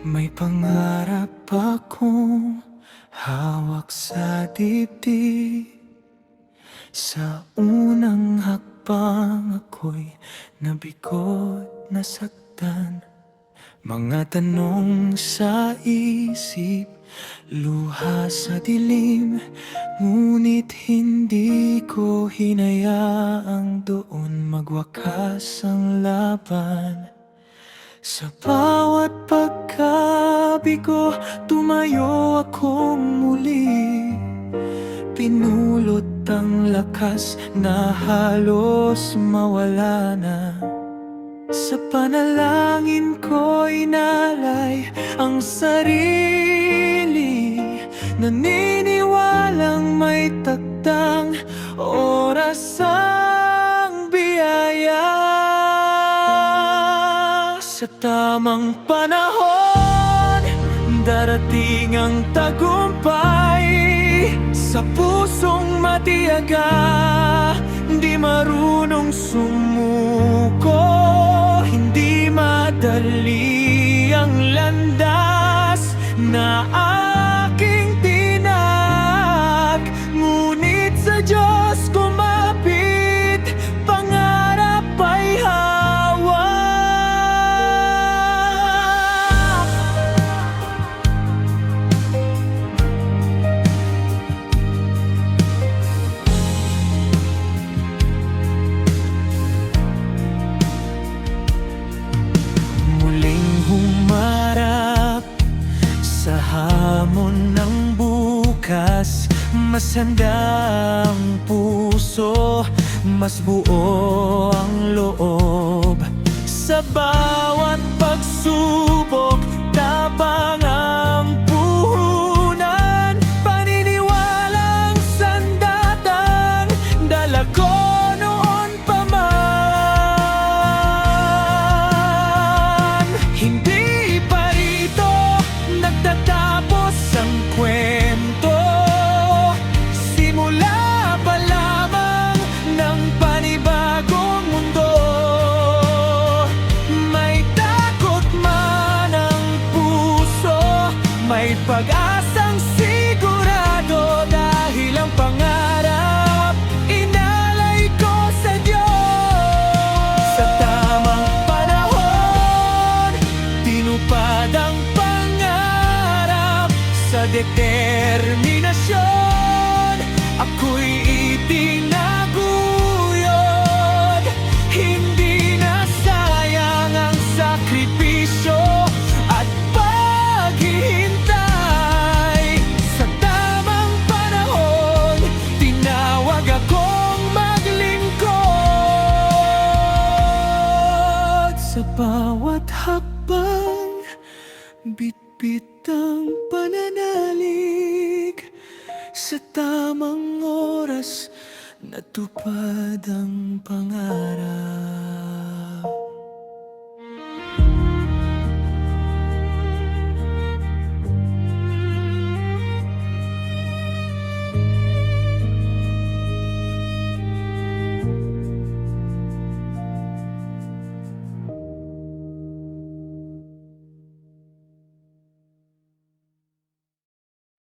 May pangarap akong hawak sa dibdib. Sa unang hakbang ako'y nabigot, nasaktan. Mga tanong sa isip, luha sa dilim. Ngunit hindi ko hinayaang doon magwakas ang laban. Sa bawat pagkabigo, tumayo akong muli. Pinulot ang lakas na halos mawala na. Sa panalangin ko inalay ang sarili, naniniwalang may takdang oras ang biyaya. Sa tamang panahon, darating ang tagumpay. Sa pusong matiyaga, di marunong sumuko. Hindi madali ang landas na aking tinak. Ngunit sa Diyos kumapit, pangarap ay hawak. Humarap sa hamon ng bukas, mas handa ang puso, mas buo ang loob. Sa bawat pagsubok, tapang ang puhunan. Paniniwalang sandatang dala ko noon pa man. Hindi pa rito nagtatapos ang kwento. Simula pa lamang ng panibagong mundo. May takot man ang puso, may pag-asang sigurado. Dahil ang pangarap inalay ko sa Diyos. Sa tamang panahon, tinupad ang pangarap. Sa determinasyon, ako'y itinaguyod. Hindi na sayang ang sakripisyo at paghihintay. Sa tamang panahon, tinawag akong maglingkod. Sa bawat hakbang, bitbit ang pananalig. Sa tamang oras, natupad ang pangarap.